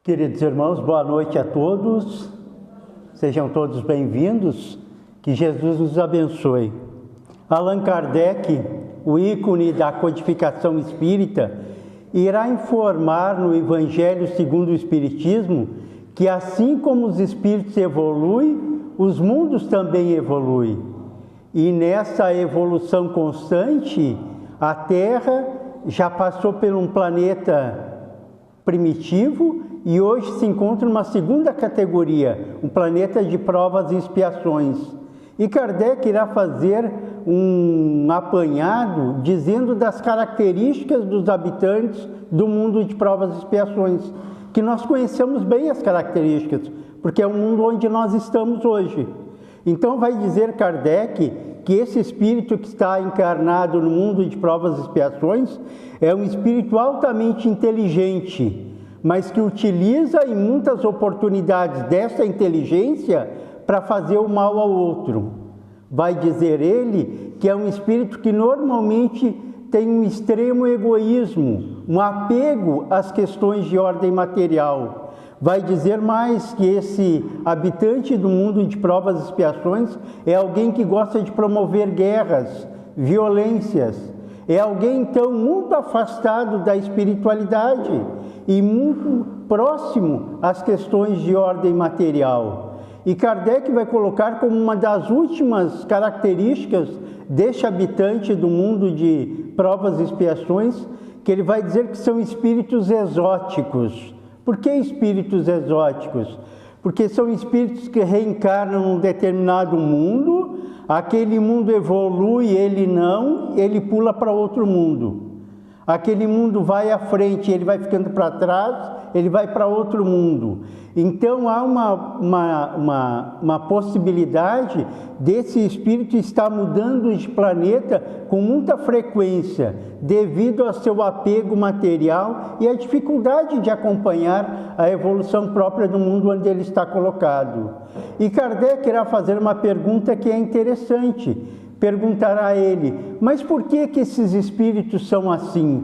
Queridos irmãos, boa noite a todos, sejam todos bem-vindos, que Jesus nos abençoe. Allan Kardec, o ícone da codificação espírita, irá informar no Evangelho segundo o Espiritismo que assim como os espíritos evoluem, os mundos também evoluem. E nessa evolução constante, a Terra já passou por um planeta primitivo e hoje se encontra numa segunda categoria, um planeta de provas e expiações. E Kardec irá fazer um apanhado dizendo das características dos habitantes do mundo de provas e expiações, que nós conhecemos bem as características, porque é o mundo onde nós estamos hoje. Então vai dizer Kardec que esse espírito que está encarnado no mundo de provas e expiações é um espírito altamente inteligente, mas que utiliza em muitas oportunidades dessa inteligência para fazer o mal ao outro. Vai dizer ele que é um espírito que normalmente tem um extremo egoísmo, um apego às questões de ordem material. Vai dizer mais que esse habitante do mundo de provas e expiações é alguém que gosta de promover guerras, violências. É alguém, então, muito afastado da espiritualidade e muito próximo às questões de ordem material. E Kardec vai colocar como uma das últimas características deste habitante do mundo de provas e expiações, que ele vai dizer que são espíritos exóticos. Por que espíritos exóticos? Porque são espíritos que reencarnam num determinado mundo, aquele mundo evolui, ele não, ele pula para outro mundo. Aquele mundo vai à frente, ele vai ficando para trás, ele vai para outro mundo. Então há uma possibilidade desse espírito estar mudando de planeta com muita frequência, devido ao seu apego material e à dificuldade de acompanhar a evolução própria do mundo onde ele está colocado. E Kardec irá fazer uma pergunta que é interessante. Perguntará a ele, mas por que esses espíritos são assim?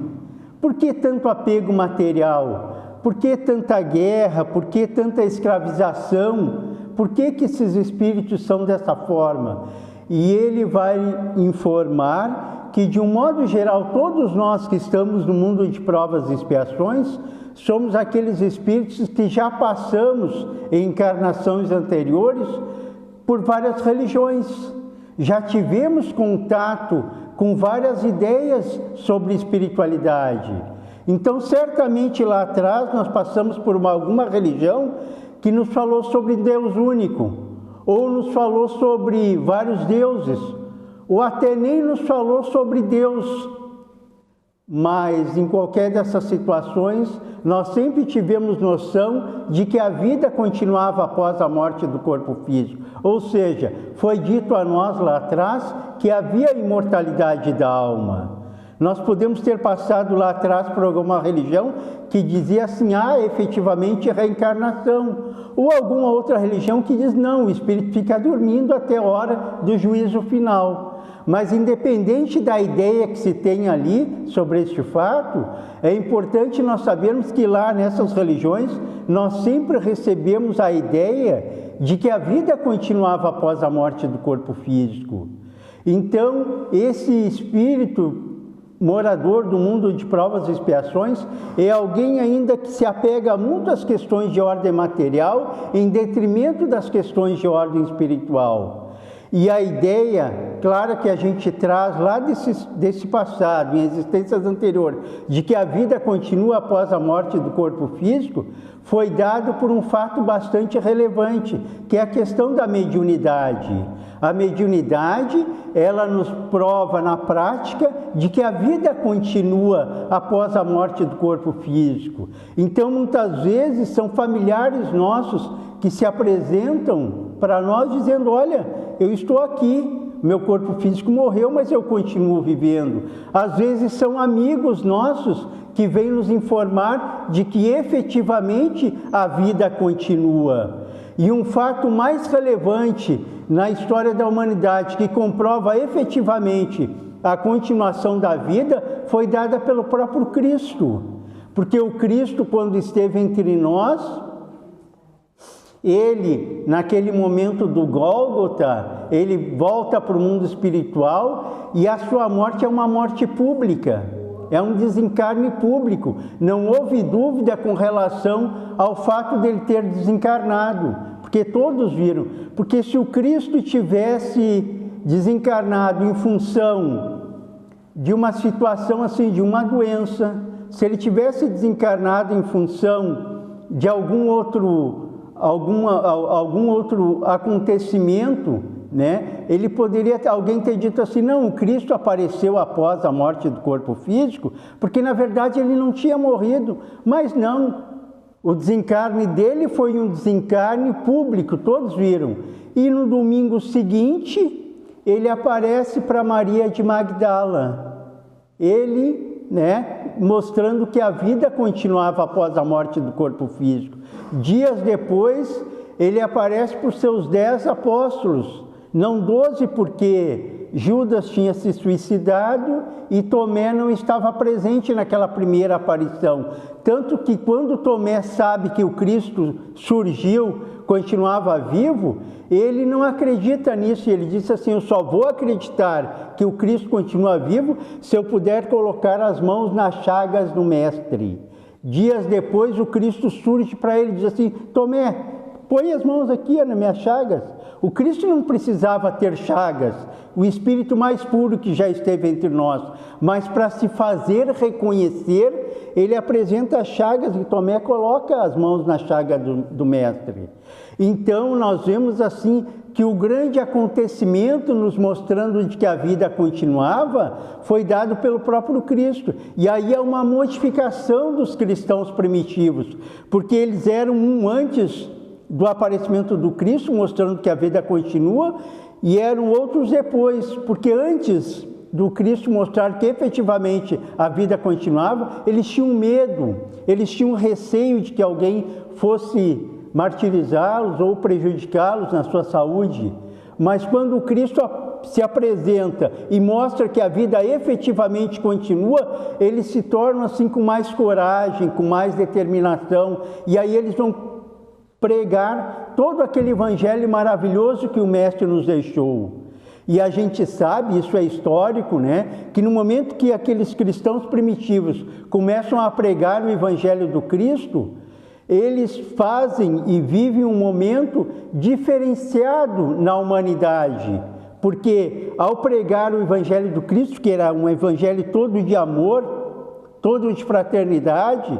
Por que tanto apego material? Por que tanta guerra? Por que tanta escravização? Por que esses espíritos são dessa forma? E ele vai informar que, de um modo geral, todos nós que estamos no mundo de provas e expiações, somos aqueles espíritos que já passamos em encarnações anteriores por várias religiões. Já tivemos contato com várias ideias sobre espiritualidade. Então, certamente lá atrás nós passamos por alguma religião que nos falou sobre Deus único, ou nos falou sobre vários deuses, ou até nem nos falou sobre Deus. Mas, em qualquer dessas situações, nós sempre tivemos noção de que a vida continuava após a morte do corpo físico. Ou seja, foi dito a nós lá atrás que havia imortalidade da alma. Nós podemos ter passado lá atrás por alguma religião que dizia assim, efetivamente reencarnação. Ou alguma outra religião que diz, não, o espírito fica dormindo até a hora do juízo final. Mas independente da ideia que se tem ali sobre este fato, é importante nós sabermos que lá nessas religiões, nós sempre recebemos a ideia de que a vida continuava após a morte do corpo físico. Então, esse espírito morador do mundo de provas e expiações é alguém ainda que se apega muito às questões de ordem material em detrimento das questões de ordem espiritual. E a ideia clara que a gente traz lá desse passado, em existências anteriores, de que a vida continua após a morte do corpo físico, foi dado por um fato bastante relevante, que é a questão da mediunidade. A mediunidade, ela nos prova na prática de que a vida continua após a morte do corpo físico. Então, muitas vezes, são familiares nossos que se apresentam para nós dizendo, olha, eu estou aqui, meu corpo físico morreu, mas eu continuo vivendo. Às vezes são amigos nossos que vêm nos informar de que efetivamente a vida continua. E um fato mais relevante na história da humanidade, que comprova efetivamente a continuação da vida, foi dada pelo próprio Cristo. Porque o Cristo, quando esteve entre nós, ele, naquele momento do Gólgota, ele volta para o mundo espiritual e a sua morte é uma morte pública, é um desencarne público. Não houve dúvida com relação ao fato dele ter desencarnado, porque todos viram. Porque se o Cristo tivesse desencarnado em função de uma situação assim, de uma doença, se ele tivesse desencarnado em função de algum outro acontecimento, né? Ele poderia, alguém ter dito assim, não, o Cristo apareceu após a morte do corpo físico, porque na verdade ele não tinha morrido, mas não, o desencarne dele foi um desencarne público, todos viram. E no domingo seguinte, ele aparece para Maria de Magdala, ele, né, mostrando que a vida continuava após a morte do corpo físico. Dias depois, ele aparece para os seus 10 apóstolos, não 12, porque Judas tinha se suicidado e Tomé não estava presente naquela primeira aparição. Tanto que quando Tomé sabe que o Cristo surgiu, continuava vivo, ele não acredita nisso. Ele disse assim, eu só vou acreditar que o Cristo continua vivo se eu puder colocar as mãos nas chagas do Mestre. Dias depois, o Cristo surge para ele e diz assim, Tomé, põe as mãos aqui nas minhas chagas. O Cristo não precisava ter chagas, o Espírito mais puro que já esteve entre nós, mas para se fazer reconhecer, ele apresenta as chagas e Tomé coloca as mãos na chaga do Mestre. Então, nós vemos assim que o grande acontecimento nos mostrando de que a vida continuava foi dado pelo próprio Cristo. E aí é uma modificação dos cristãos primitivos, porque eles eram antes do aparecimento do Cristo, mostrando que a vida continua, e eram outros depois, porque antes do Cristo mostrar que efetivamente a vida continuava, eles tinham medo, eles tinham receio de que alguém fosse martirizá-los ou prejudicá-los na sua saúde. Mas quando o Cristo se apresenta e mostra que a vida efetivamente continua, eles se tornam assim com mais coragem, com mais determinação, e aí eles vão pregar todo aquele evangelho maravilhoso que o Mestre nos deixou. E a gente sabe, isso é histórico, né? Que no momento que aqueles cristãos primitivos começam a pregar o evangelho do Cristo, eles fazem e vivem um momento diferenciado na humanidade, porque ao pregar o Evangelho do Cristo, que era um Evangelho todo de amor, todo de fraternidade,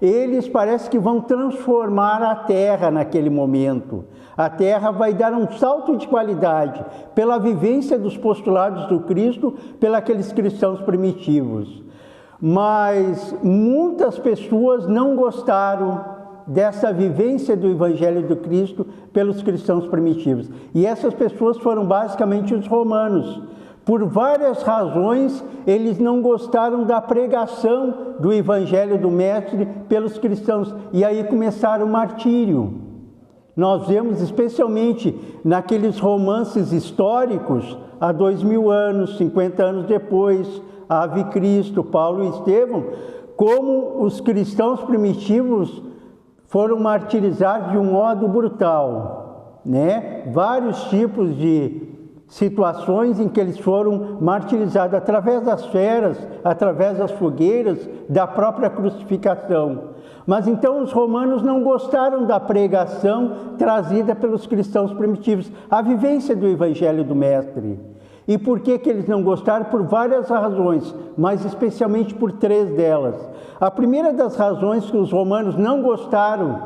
eles parece que vão transformar a Terra naquele momento. A Terra vai dar um salto de qualidade pela vivência dos postulados do Cristo, pelos cristãos primitivos. Mas muitas pessoas não gostaram dessa vivência do Evangelho do Cristo pelos cristãos primitivos. E essas pessoas foram basicamente os romanos. Por várias razões, eles não gostaram da pregação do Evangelho do Mestre pelos cristãos. E aí começaram o martírio. Nós vemos especialmente naqueles romances históricos, há 2000 anos, 50 anos depois, Ave Cristo, Paulo e Estevão, como os cristãos primitivos foram martirizados de um modo brutal, né? Vários tipos de situações em que eles foram martirizados através das feras, através das fogueiras, da própria crucificação. Mas então os romanos não gostaram da pregação trazida pelos cristãos primitivos, a vivência do Evangelho do Mestre. E por que eles não gostaram? Por várias razões, mas especialmente por 3 delas. A primeira das razões que os romanos não gostaram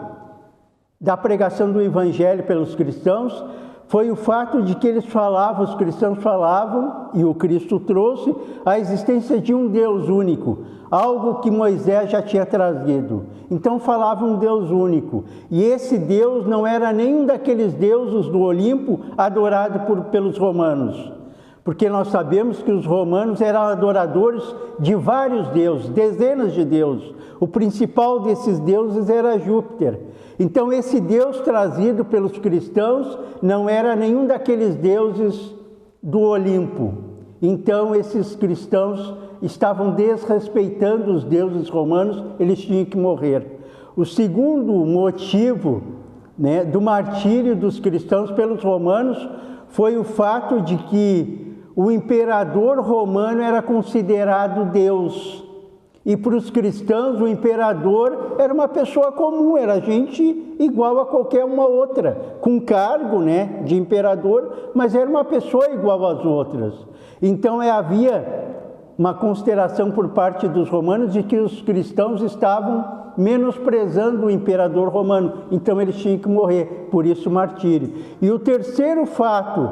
da pregação do Evangelho pelos cristãos foi o fato de que os cristãos falavam, e o Cristo trouxe, a existência de um Deus único, algo que Moisés já tinha trazido. Então falavam um Deus único, e esse Deus não era nenhum daqueles deuses do Olimpo adorado pelos romanos. Porque nós sabemos que os romanos eram adoradores de vários deuses, dezenas de deuses. O principal desses deuses era Júpiter. Então esse Deus trazido pelos cristãos não era nenhum daqueles deuses do Olimpo. Então esses cristãos estavam desrespeitando os deuses romanos, eles tinham que morrer. O segundo motivo, né, do martírio dos cristãos pelos romanos foi o fato de que o imperador romano era considerado Deus. E para os cristãos, o imperador era uma pessoa comum, era gente igual a qualquer uma outra, com cargo, né, de imperador, mas era uma pessoa igual às outras. Então havia uma consideração por parte dos romanos de que os cristãos estavam menosprezando o imperador romano, então eles tinham que morrer, por isso o martírio. E o terceiro fato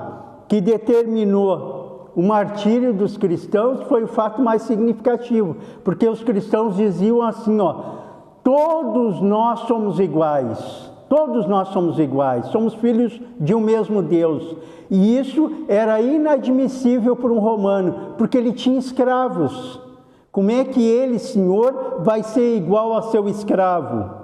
que determinou o martírio dos cristãos foi o fato mais significativo, porque os cristãos diziam assim, todos nós somos iguais, somos filhos de um mesmo Deus. E isso era inadmissível para um romano, porque ele tinha escravos. Como é que ele, senhor, vai ser igual a seu escravo?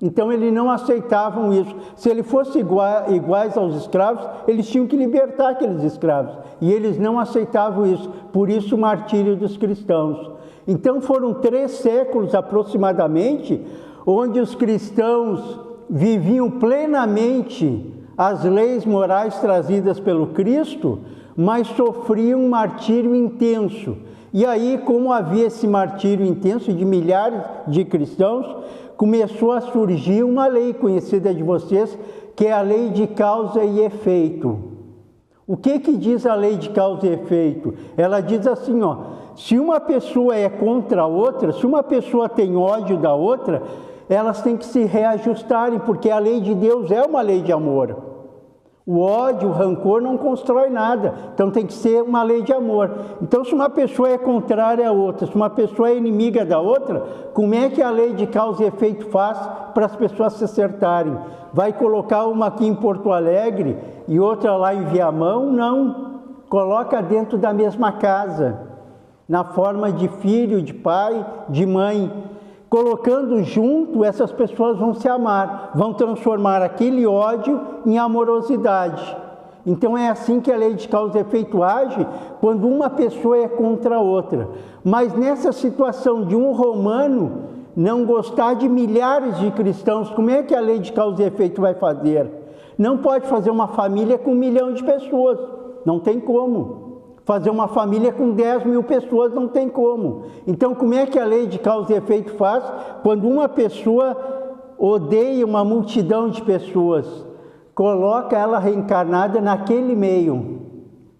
Então eles não aceitavam isso. Se ele fosse iguais aos escravos, eles tinham que libertar aqueles escravos. E eles não aceitavam isso. Por isso o martírio dos cristãos. Então foram 3 séculos aproximadamente, onde os cristãos viviam plenamente as leis morais trazidas pelo Cristo, mas sofriam um martírio intenso. E aí, como havia esse martírio intenso de milhares de cristãos, começou a surgir uma lei conhecida de vocês, que é a lei de causa e efeito. O que diz a lei de causa e efeito? Ela diz assim, se uma pessoa é contra a outra, se uma pessoa tem ódio da outra, elas têm que se reajustarem, porque a lei de Deus é uma lei de amor. O ódio, o rancor não constrói nada, então tem que ser uma lei de amor. Então, se uma pessoa é contrária a outra, se uma pessoa é inimiga da outra, como é que a lei de causa e efeito faz para as pessoas se acertarem? Vai colocar uma aqui em Porto Alegre e outra lá em Viamão? Não, coloca dentro da mesma casa, na forma de filho, de pai, de mãe. Colocando junto, essas pessoas vão se amar, vão transformar aquele ódio em amorosidade. Então é assim que a lei de causa e efeito age, quando uma pessoa é contra a outra. Mas nessa situação de um romano não gostar de milhares de cristãos, como é que a lei de causa e efeito vai fazer? Não pode fazer uma família com 1 milhão de pessoas, não tem como. Fazer uma família com 10 mil pessoas não tem como. Então, como é que a lei de causa e efeito faz quando uma pessoa odeia uma multidão de pessoas? Coloca ela reencarnada naquele meio,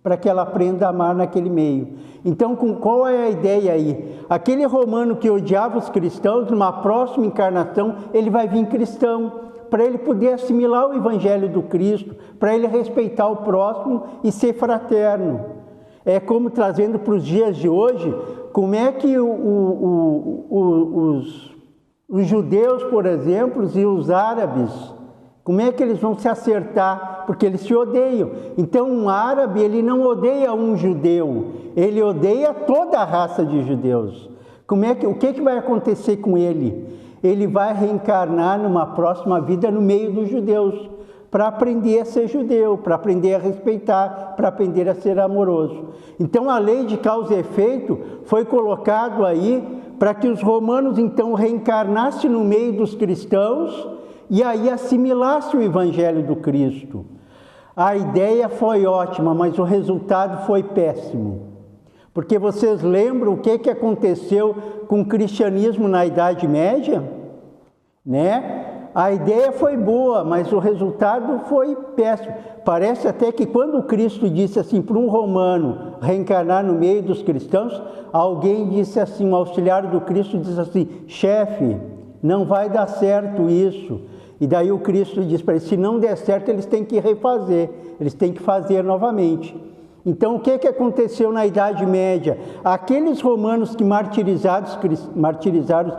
para que ela aprenda a amar naquele meio. Então, qual é a ideia aí? Aquele romano que odiava os cristãos, numa próxima encarnação, ele vai vir cristão, para ele poder assimilar o evangelho do Cristo, para ele respeitar o próximo e ser fraterno. É como trazendo para os dias de hoje, como é que os judeus, por exemplo, e os árabes, como é que eles vão se acertar? Porque eles se odeiam. Então, um árabe, ele não odeia um judeu, ele odeia toda a raça de judeus. O que vai acontecer com ele? Ele vai reencarnar numa próxima vida no meio dos judeus, para aprender a ser judeu, para aprender a respeitar, para aprender a ser amoroso. Então, a lei de causa e efeito foi colocado aí para que os romanos, então, reencarnassem no meio dos cristãos e aí assimilassem o evangelho do Cristo. A ideia foi ótima, mas o resultado foi péssimo. Porque vocês lembram o que aconteceu com o cristianismo na Idade Média? Né? A ideia foi boa, mas o resultado foi péssimo. Parece até que quando Cristo disse assim para um romano reencarnar no meio dos cristãos, alguém disse assim, um auxiliar do Cristo disse assim, chefe, não vai dar certo isso. E daí o Cristo disse para eles, se não der certo, eles têm que refazer, eles têm que fazer novamente. Então, o que aconteceu na Idade Média? Aqueles romanos que martirizaram os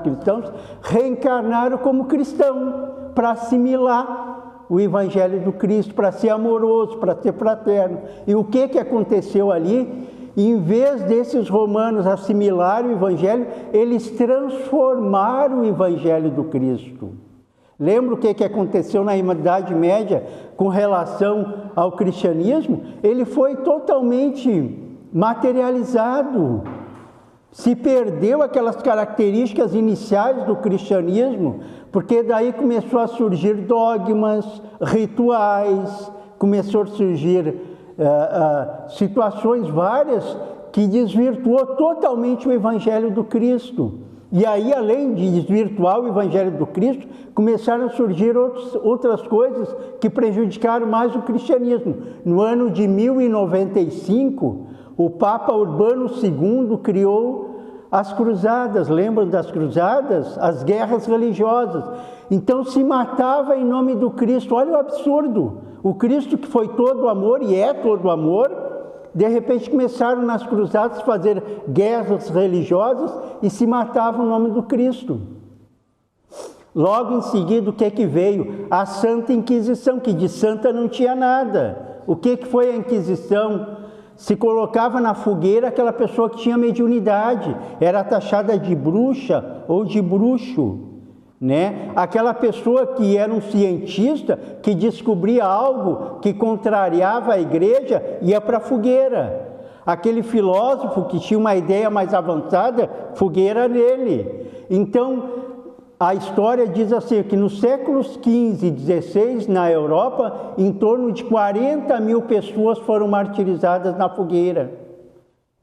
cristãos, reencarnaram como cristão, para assimilar o Evangelho do Cristo, para ser amoroso, para ser fraterno. E o que aconteceu ali? Em vez desses romanos assimilarem o Evangelho, eles transformaram o Evangelho do Cristo. Lembra o que aconteceu na Idade Média com relação ao cristianismo? Ele foi totalmente materializado. Se perdeu aquelas características iniciais do cristianismo, porque daí começou a surgir dogmas, rituais, começou a surgir situações várias que desvirtuou totalmente o Evangelho do Cristo. E aí, além de desvirtuar o Evangelho do Cristo, começaram a surgir outras coisas que prejudicaram mais o cristianismo. No ano de 1095, o Papa Urbano II criou as cruzadas. Lembram das cruzadas? As guerras religiosas. Então se matava em nome do Cristo. Olha o absurdo. O Cristo, que foi todo amor e é todo amor, de repente começaram nas cruzadas a fazer guerras religiosas e se matavam em nome do Cristo. Logo em seguida, o que veio? A Santa Inquisição, que de santa não tinha nada. O que foi a Inquisição? Se colocava na fogueira aquela pessoa que tinha mediunidade, era taxada de bruxa ou de bruxo, né? Aquela pessoa que era um cientista, que descobria algo que contrariava a igreja, ia para a fogueira. Aquele filósofo que tinha uma ideia mais avançada, fogueira nele. Então, a história diz assim, que nos séculos XV e XVI, na Europa, em torno de 40 mil pessoas foram martirizadas na fogueira,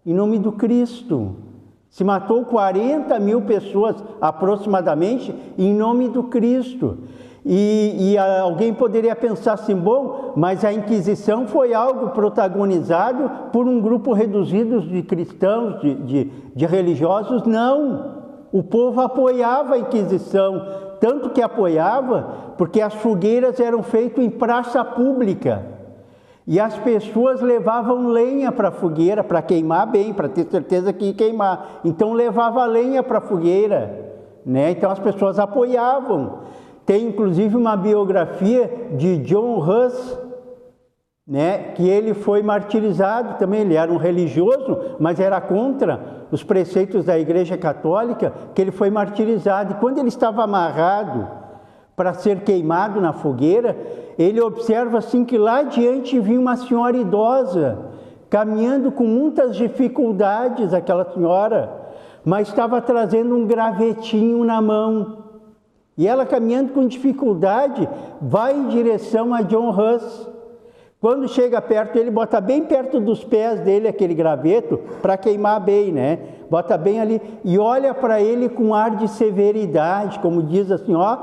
em nome do Cristo. Se matou 40 mil pessoas, aproximadamente, em nome do Cristo. E alguém poderia pensar assim, bom, mas a Inquisição foi algo protagonizado por um grupo reduzido de cristãos, de religiosos. Não! O povo apoiava a Inquisição, tanto que apoiava, porque as fogueiras eram feitas em praça pública. E as pessoas levavam lenha para a fogueira, para queimar bem, para ter certeza que ia queimar. Então levava lenha para a fogueira, né? Então as pessoas apoiavam. Tem inclusive uma biografia de John Hus, né? Que ele foi martirizado também. Ele era um religioso, mas era contra os preceitos da Igreja Católica, que ele foi martirizado. E quando ele estava amarrado para ser queimado na fogueira, ele observa assim que lá adiante vinha uma senhora idosa, caminhando com muitas dificuldades, aquela senhora, mas estava trazendo um gravetinho na mão. E ela, caminhando com dificuldade, vai em direção a John Hus. Quando chega perto, ele bota bem perto dos pés dele aquele graveto, para queimar bem, né? Bota bem ali e olha para ele com ar de severidade, como diz assim, ó,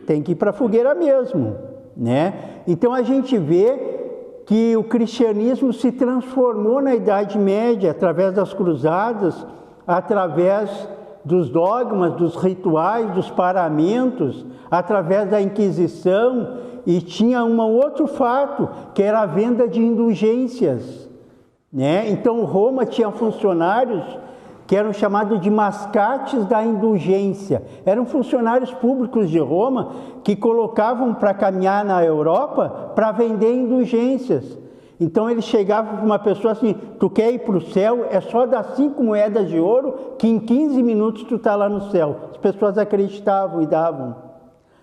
tem que ir para a fogueira mesmo, né? Então a gente vê que o cristianismo se transformou na Idade Média, através das cruzadas, através dos dogmas, dos rituais, dos paramentos, através da Inquisição, e tinha um outro fato, que era a venda de indulgências, né? Então Roma tinha funcionários que eram chamados de mascates da indulgência. Eram funcionários públicos de Roma que colocavam para caminhar na Europa para vender indulgências. Então ele chegava para uma pessoa assim, tu quer ir para o céu? É só dar 5 moedas de ouro que em 15 minutos tu está lá no céu. As pessoas acreditavam e davam.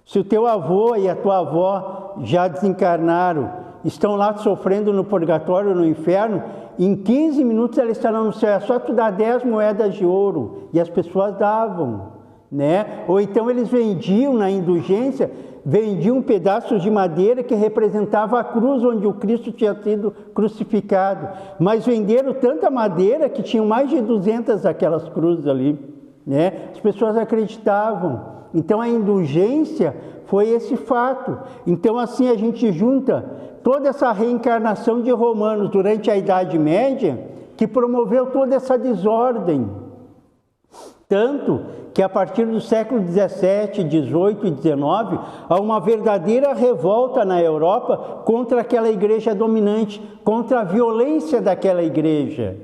Se o teu avô e a tua avó já desencarnaram, estão lá sofrendo no purgatório, no inferno, em 15 minutos elas estarão no céu. É só tu dar 10 moedas de ouro. E as pessoas davam, né? Ou então eles vendiam na indulgência, vendiam pedaços de madeira que representava a cruz onde o Cristo tinha sido crucificado. Mas venderam tanta madeira que tinham mais de 200 daquelas cruzes ali, né? As pessoas acreditavam. Então a indulgência foi esse fato. Então assim a gente junta toda essa reencarnação de romanos durante a Idade Média, que promoveu toda essa desordem. Tanto que a partir do século XVII, XVIII e XIX, há uma verdadeira revolta na Europa contra aquela igreja dominante, contra a violência daquela igreja.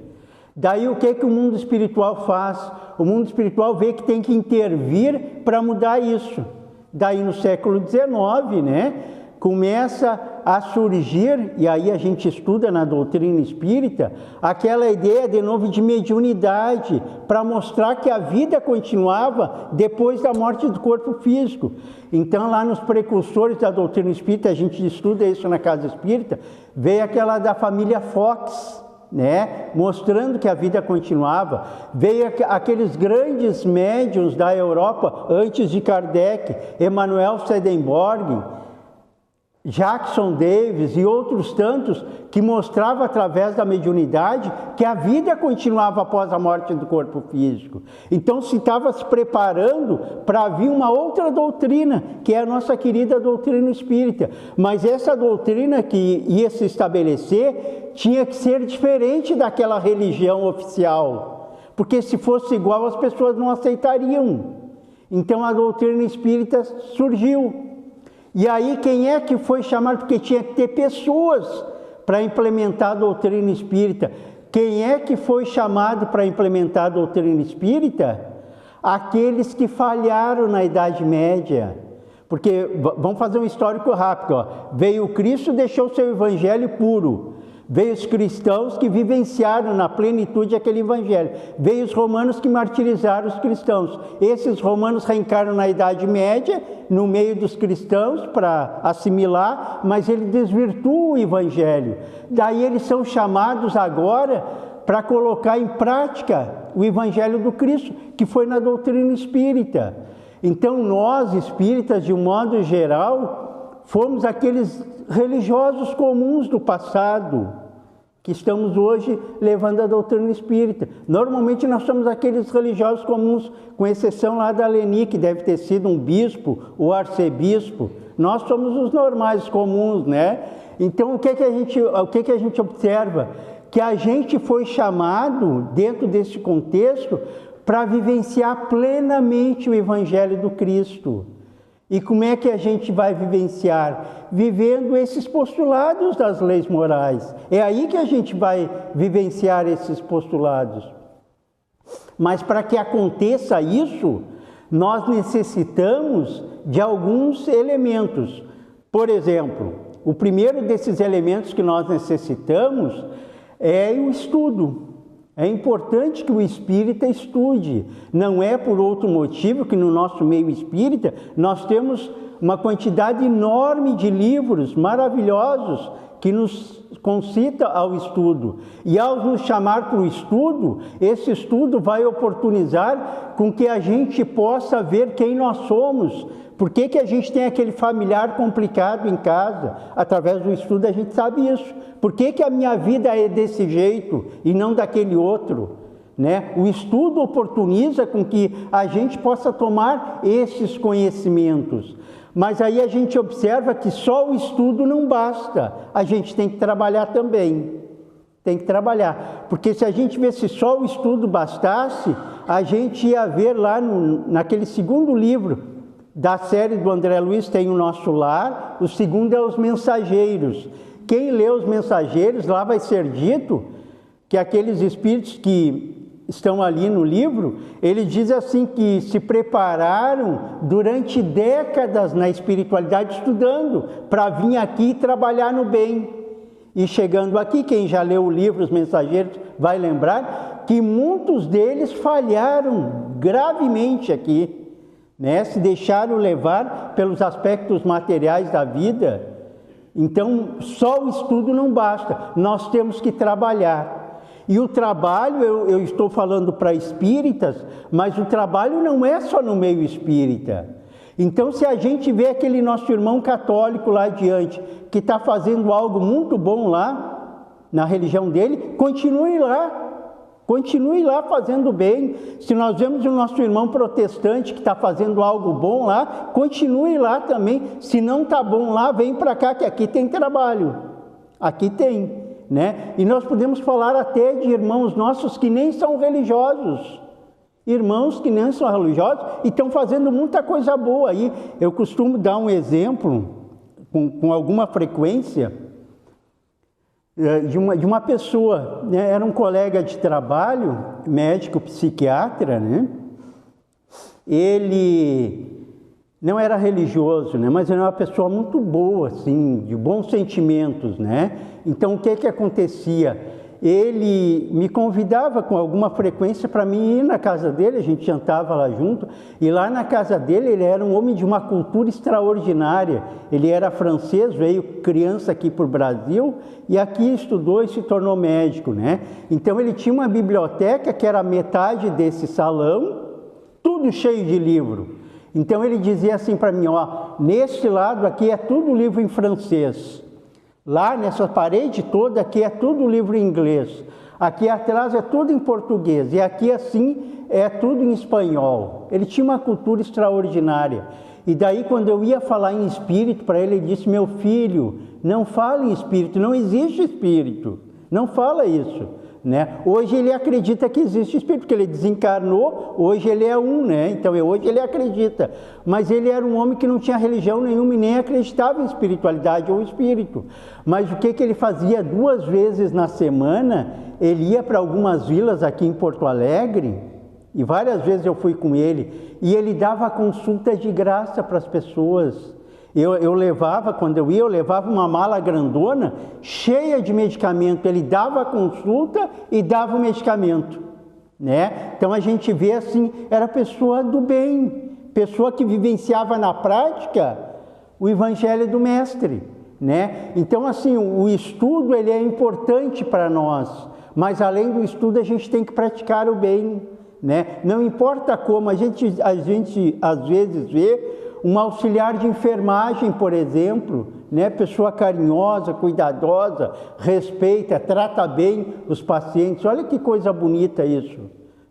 Daí o que o mundo espiritual faz? O mundo espiritual vê que tem que intervir para mudar isso. Daí no século XIX, né, começa a surgir, e aí a gente estuda na doutrina espírita, aquela ideia de novo de mediunidade, para mostrar que a vida continuava depois da morte do corpo físico. Então lá nos precursores da doutrina espírita, a gente estuda isso na Casa Espírita, veio aquela da família Fox, né? Mostrando que a vida continuava. Veio aqueles grandes médiuns da Europa antes de Kardec, Emanuel Swedenborg, Jackson Davis e outros tantos, que mostravam através da mediunidade que a vida continuava após a morte do corpo físico. Então se estava se preparando para vir uma outra doutrina, que é a nossa querida doutrina espírita. Mas essa doutrina que ia se estabelecer tinha que ser diferente daquela religião oficial, porque se fosse igual as pessoas não aceitariam. Então a doutrina espírita surgiu. E aí quem é que foi chamado? Porque tinha que ter pessoas para implementar a doutrina espírita. Quem é que foi chamado para implementar a doutrina espírita? Aqueles que falharam na Idade Média. Porque, vamos fazer um histórico rápido, ó. Veio o Cristo, deixou o seu evangelho puro. Veio os cristãos que vivenciaram na plenitude aquele evangelho. Veio os romanos que martirizaram os cristãos. Esses romanos reencarnam na Idade Média, no meio dos cristãos, para assimilar, mas ele desvirtua o evangelho. Daí eles são chamados agora para colocar em prática o evangelho do Cristo, que foi na doutrina espírita. Então nós, espíritas, de um modo geral, fomos aqueles religiosos comuns do passado, que estamos hoje levando a doutrina espírita. Normalmente nós somos aqueles religiosos comuns, com exceção lá da Leni, que deve ter sido um bispo ou arcebispo. Nós somos os normais, comuns, né? Então o que a gente observa? Que a gente foi chamado, dentro desse contexto, para vivenciar plenamente o evangelho do Cristo. E como é que a gente vai vivenciar? Vivendo esses postulados das leis morais. É aí que a gente vai vivenciar esses postulados. Mas para que aconteça isso, nós necessitamos de alguns elementos. Por exemplo, o primeiro desses elementos que nós necessitamos é o estudo. É importante que o espírita estude. Não é por outro motivo que no nosso meio espírita nós temos uma quantidade enorme de livros maravilhosos que nos concita ao estudo. E ao nos chamar para o estudo, esse estudo vai oportunizar com que a gente possa ver quem nós somos. Por que a gente tem aquele familiar complicado em casa? Através do estudo a gente sabe isso. Por que a minha vida é desse jeito e não daquele outro? Né? O estudo oportuniza com que a gente possa tomar esses conhecimentos. Mas aí a gente observa que só o estudo não basta. A gente tem que trabalhar também. Tem que trabalhar. Porque se a gente vê se só o estudo bastasse, a gente ia ver lá naquele segundo livro da série do André Luiz, Tem o Nosso Lar. O segundo é Os Mensageiros. Quem lê Os Mensageiros, lá vai ser dito que aqueles espíritos que estão ali no livro, ele diz assim que se prepararam durante décadas na espiritualidade estudando para vir aqui trabalhar no bem. E chegando aqui, quem já leu o livro Os Mensageiros vai lembrar que muitos deles falharam gravemente aqui, né? Se deixaram levar pelos aspectos materiais da vida. Então, só o estudo não basta, nós temos que trabalhar. E o trabalho, eu estou falando para espíritas, mas o trabalho não é só no meio espírita. Então, se a gente vê aquele nosso irmão católico lá adiante, que está fazendo algo muito bom lá, na religião dele, continue lá fazendo bem. Se nós vemos o nosso irmão protestante que está fazendo algo bom lá, continue lá também. Se não está bom lá, vem para cá, que aqui tem trabalho, aqui tem. Né? E nós podemos falar até de irmãos nossos que nem são religiosos, irmãos que nem são religiosos e estão fazendo muita coisa boa aí. Eu costumo dar um exemplo com alguma frequência de uma pessoa, né? Era um colega de trabalho, médico psiquiatra, né? Ele não era religioso, né? Mas era uma pessoa muito boa, assim, de bons sentimentos, né? Então, o que acontecia? ele me convidava com alguma frequência para mim ir na casa dele, a gente jantava lá junto, e lá na casa dele ele era um homem de uma cultura extraordinária. Ele era francês, veio criança aqui para o Brasil, e aqui estudou e se tornou médico, né? Então ele tinha uma biblioteca que era metade desse salão, tudo cheio de livro. Então ele dizia assim para mim, ó, nesse lado aqui é tudo livro em francês. Lá nessa parede toda aqui é tudo livro em inglês. Aqui atrás é tudo em português. E aqui assim é tudo em espanhol. Ele tinha uma cultura extraordinária. E daí quando eu ia falar em espírito para ele, ele disse, meu filho, não fale em espírito, não existe espírito. Não fala isso. Né? Hoje ele acredita que existe espírito, porque ele desencarnou, hoje ele é um, né? Então hoje ele acredita. Mas ele era um homem que não tinha religião nenhuma e nem acreditava em espiritualidade ou espírito. Mas o que ele fazia 2 vezes na semana? Ele ia para algumas vilas aqui em Porto Alegre, e várias vezes eu fui com ele, e ele dava consulta de graça para as pessoas. Eu levava, quando eu ia, eu levava uma mala grandona, cheia de medicamento. Ele dava a consulta e dava o medicamento, né? Então a gente vê assim, era pessoa do bem, pessoa que vivenciava na prática o Evangelho do Mestre, né? Então assim, o estudo ele é importante para nós, mas além do estudo a gente tem que praticar o bem, né? Não importa como, a gente às vezes vê um auxiliar de enfermagem, por exemplo, né? Pessoa carinhosa, cuidadosa, respeita, trata bem os pacientes. Olha que coisa bonita isso,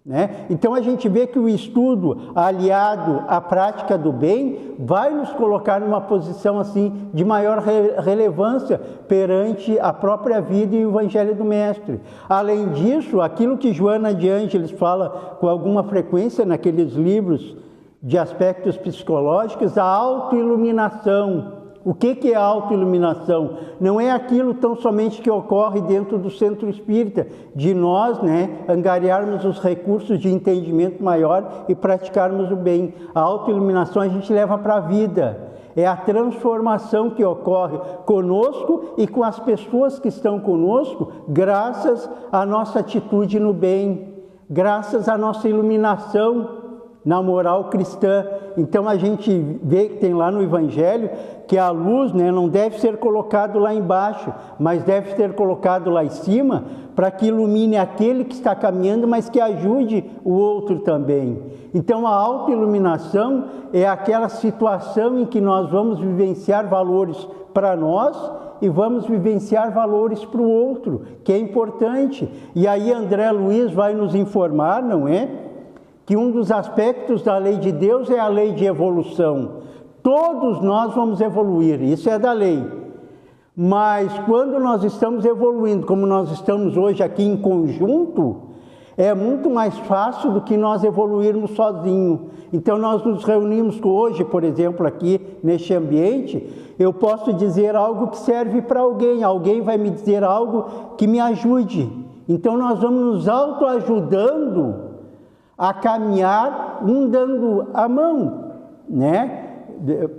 né? Então a gente vê que o estudo aliado à prática do bem vai nos colocar numa posição assim de maior relevância perante a própria vida e o Evangelho do Mestre. Além disso, aquilo que Joana de Ângeles fala com alguma frequência naqueles livros de aspectos psicológicos, a autoiluminação. O que é a autoiluminação? Não é aquilo tão somente que ocorre dentro do centro espírita, de nós, né, angariarmos os recursos de entendimento maior e praticarmos o bem. A autoiluminação a gente leva para a vida. É a transformação que ocorre conosco e com as pessoas que estão conosco, graças à nossa atitude no bem, graças à nossa iluminação na moral cristã. Então a gente vê que tem lá no Evangelho que a luz, né, não deve ser colocado lá embaixo, mas deve ser colocado lá em cima, para que ilumine aquele que está caminhando, mas que ajude o outro também. Então a autoiluminação é aquela situação em que nós vamos vivenciar valores para nós e vamos vivenciar valores para o outro, que é importante. E aí André Luiz vai nos informar, não é? Que um dos aspectos da lei de Deus é a lei de evolução. Todos nós vamos evoluir, isso é da lei. Mas quando nós estamos evoluindo, como nós estamos hoje aqui em conjunto, é muito mais fácil do que nós evoluirmos sozinhos. Então nós nos reunimos hoje, por exemplo, aqui neste ambiente, eu posso dizer algo que serve para alguém, alguém vai me dizer algo que me ajude. Então nós vamos nos autoajudando a caminhar, um dando a mão, né,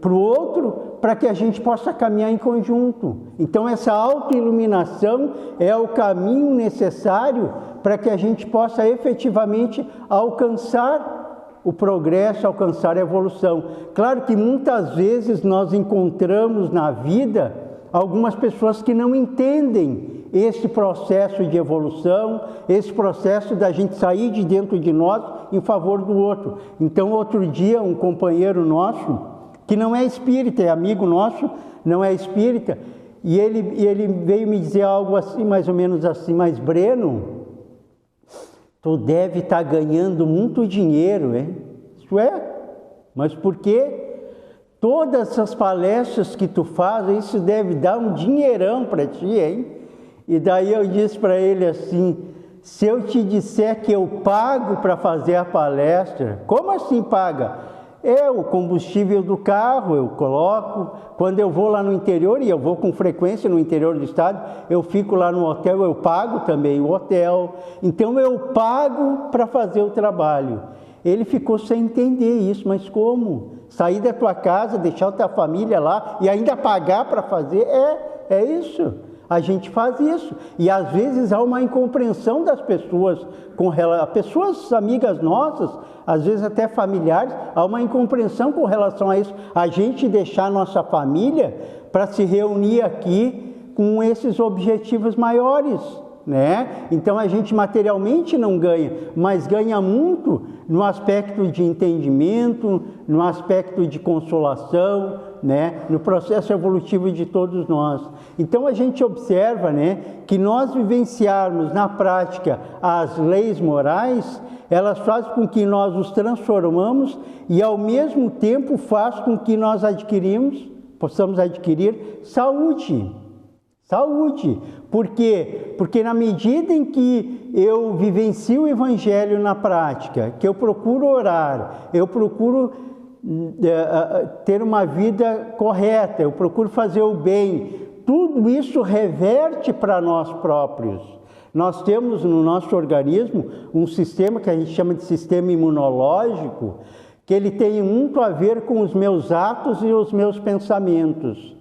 para o outro, para que a gente possa caminhar em conjunto. Então essa autoiluminação é o caminho necessário para que a gente possa efetivamente alcançar o progresso, alcançar a evolução. Claro que muitas vezes nós encontramos na vida algumas pessoas que não entendem esse processo de evolução, esse processo da gente sair de dentro de nós em favor do outro. Então, outro dia, um companheiro nosso, que não é espírita, é amigo nosso, não é espírita, e ele veio me dizer algo assim, mais ou menos assim, mas Breno, tu deve estar ganhando muito dinheiro, hein? Isso é? Mas por quê? Todas essas palestras que tu faz, isso deve dar um dinheirão para ti, hein? E daí eu disse para ele assim, se eu te disser que eu pago para fazer a palestra, como assim paga? É o combustível do carro, eu coloco, quando eu vou lá no interior, e eu vou com frequência no interior do estado, eu fico lá no hotel, eu pago também o hotel, então eu pago para fazer o trabalho. Ele ficou sem entender isso, mas como? Sair da tua casa, deixar a tua família lá e ainda pagar para fazer? É isso. a gente faz isso. E às vezes há uma incompreensão das pessoas, pessoas amigas nossas, às vezes até familiares, há uma incompreensão com relação a isso. A gente deixar nossa família para se reunir aqui com esses objetivos maiores, né? Então a gente materialmente não ganha, mas ganha muito no aspecto de entendimento, no aspecto de consolação, né? No processo evolutivo de todos nós. Então a gente observa, né, que nós vivenciarmos na prática as leis morais, elas fazem com que nós nos transformamos e ao mesmo tempo faz com que nós possamos adquirir saúde. Saúde. Por quê? Porque na medida em que eu vivencio o Evangelho na prática, que eu procuro orar, eu procuro ter uma vida correta, eu procuro fazer o bem, tudo isso reverte para nós próprios. Nós temos no nosso organismo um sistema que a gente chama de sistema imunológico, que ele tem muito a ver com os meus atos e os meus pensamentos.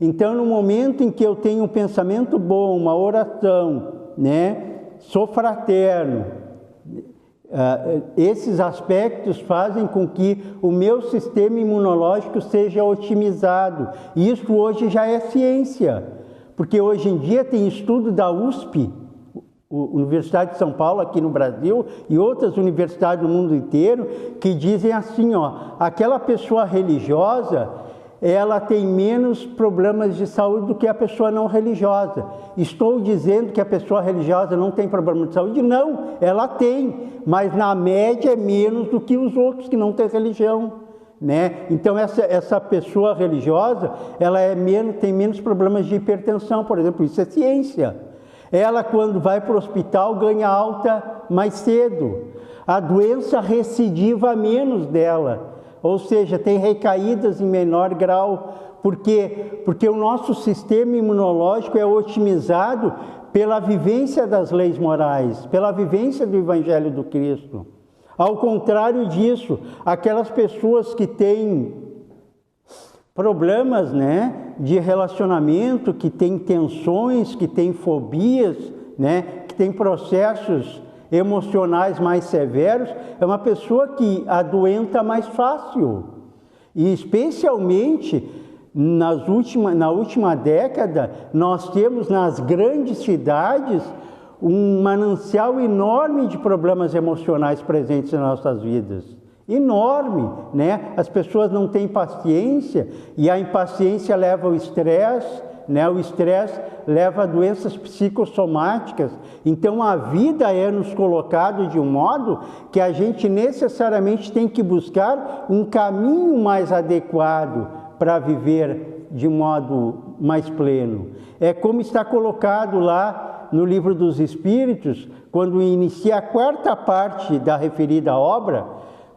Então, no momento em que eu tenho um pensamento bom, uma oração, né, sou fraterno, esses aspectos fazem com que o meu sistema imunológico seja otimizado. E isso hoje já é ciência, porque hoje em dia tem estudo da USP, Universidade de São Paulo aqui no Brasil e outras universidades no mundo inteiro, que dizem assim, ó, aquela pessoa religiosa, ela tem menos problemas de saúde do que a pessoa não religiosa. Estou dizendo que a pessoa religiosa não tem problema de saúde? Não, ela tem, mas na média é menos do que os outros que não têm religião, né? Então essa pessoa religiosa, ela tem menos problemas de hipertensão, por exemplo, isso é ciência. Ela, quando vai para o hospital, ganha alta mais cedo. A doença recidiva menos dela. Ou seja, tem recaídas em menor grau. Por quê? Porque o nosso sistema imunológico é otimizado pela vivência das leis morais, pela vivência do Evangelho do Cristo. Ao contrário disso, aquelas pessoas que têm problemas, né, de relacionamento, que têm tensões, que têm fobias, né, que têm processos emocionais mais severos, é uma pessoa que adoenta mais fácil. E especialmente na última década, nós temos nas grandes cidades um manancial enorme de problemas emocionais presentes nas nossas vidas. Enorme, né? As pessoas não têm paciência e a impaciência leva ao estresse, né? O estresse leva a doenças psicossomáticas. Então a vida é nos colocado de um modo que a gente necessariamente tem que buscar um caminho mais adequado para viver de modo mais pleno. É como está colocado lá no Livro dos Espíritos, quando inicia a quarta parte da referida obra,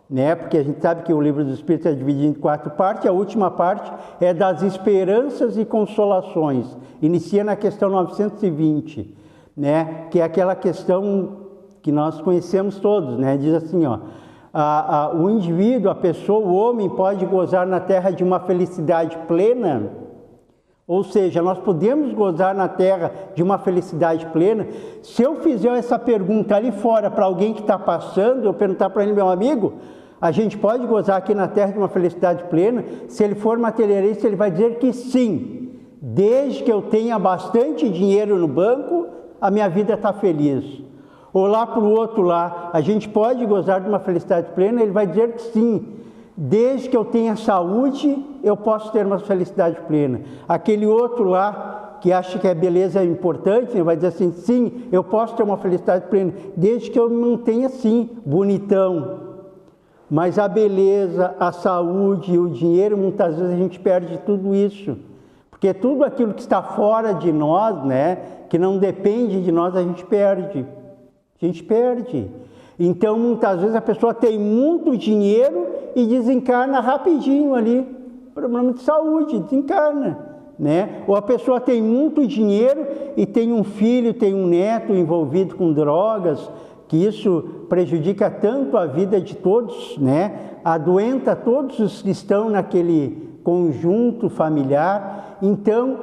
né? Porque a gente sabe que o Livro dos Espíritos é dividido em 4 partes, a última parte é das esperanças e consolações, inicia na questão 920, né? Que é aquela questão que nós conhecemos todos, né? Diz assim, ó, o indivíduo, a pessoa, o homem pode gozar na terra de uma felicidade plena, ou seja, nós podemos gozar na terra de uma felicidade plena. Se eu fizer essa pergunta ali fora para alguém que está passando, eu perguntar para ele, meu amigo, a gente pode gozar aqui na terra de uma felicidade plena? Se ele for materialista, ele vai dizer que sim. Desde que eu tenha bastante dinheiro no banco, a minha vida está feliz. Ou lá para o outro lá, a gente pode gozar de uma felicidade plena? Ele vai dizer que sim. Desde que eu tenha saúde, eu posso ter uma felicidade plena. Aquele outro lá, que acha que a beleza é importante, ele vai dizer assim, sim, eu posso ter uma felicidade plena, desde que eu me mantenha assim, bonitão. Mas a beleza, a saúde e o dinheiro, muitas vezes a gente perde tudo isso. Porque tudo aquilo que está fora de nós, né, que não depende de nós, a gente perde. A gente perde. Então, muitas vezes a pessoa tem muito dinheiro e desencarna rapidinho ali, problema de saúde, desencarna, né? Ou a pessoa tem muito dinheiro e tem um filho, tem um neto envolvido com drogas, que isso prejudica tanto a vida de todos, né? Adoenta todos os que estão naquele conjunto familiar. Então,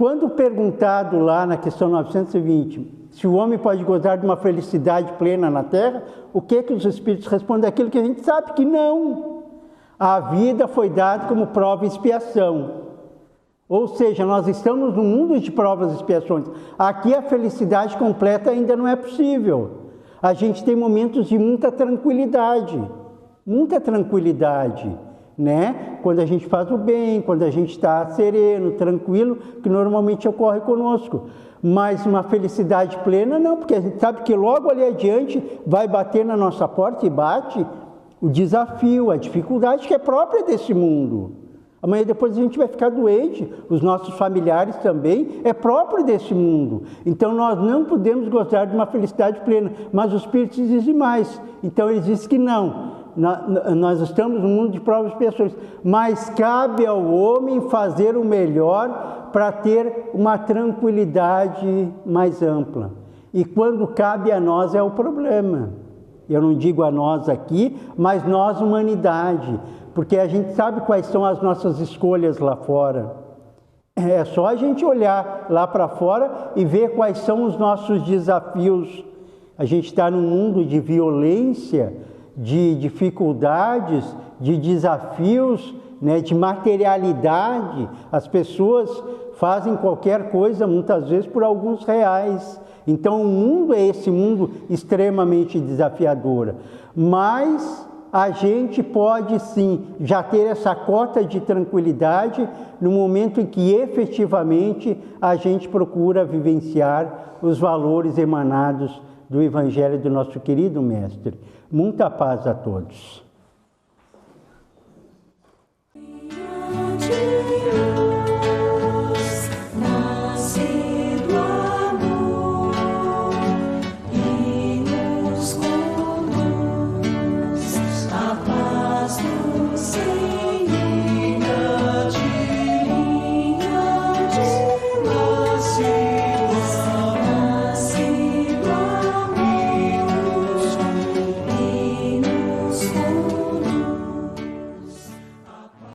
quando perguntado lá na questão 920, se o homem pode gozar de uma felicidade plena na Terra, o que os Espíritos respondem? Aquilo que a gente sabe que não. A vida foi dada como prova e expiação. Ou seja, nós estamos num mundo de provas e expiações. Aqui a felicidade completa ainda não é possível. A gente tem momentos de muita tranquilidade, né? Quando a gente faz o bem, quando a gente está sereno, tranquilo, que normalmente ocorre conosco. Mas uma felicidade plena não, porque a gente sabe que logo ali adiante vai bater na nossa porta e bate o desafio, a dificuldade que é própria desse mundo. Amanhã depois a gente vai ficar doente, os nossos familiares também, é próprio desse mundo. Então nós não podemos gozar de uma felicidade plena, mas os Espíritos dizem mais. Então eles dizem que não, nós estamos num mundo de provas e expiações, mas cabe ao homem fazer o melhor para ter uma tranquilidade mais ampla. E quando cabe a nós é o problema. Eu não digo a nós aqui, mas nós, humanidade. Porque a gente sabe quais são as nossas escolhas lá fora. É só a gente olhar lá para fora e ver quais são os nossos desafios. A gente está num mundo de violência, de dificuldades, de desafios, né, de materialidade. As pessoas fazem qualquer coisa, muitas vezes, por alguns reais. Então, o mundo é esse mundo extremamente desafiador. Mas a gente pode sim já ter essa cota de tranquilidade no momento em que efetivamente a gente procura vivenciar os valores emanados do Evangelho do nosso querido Mestre. Muita paz a todos.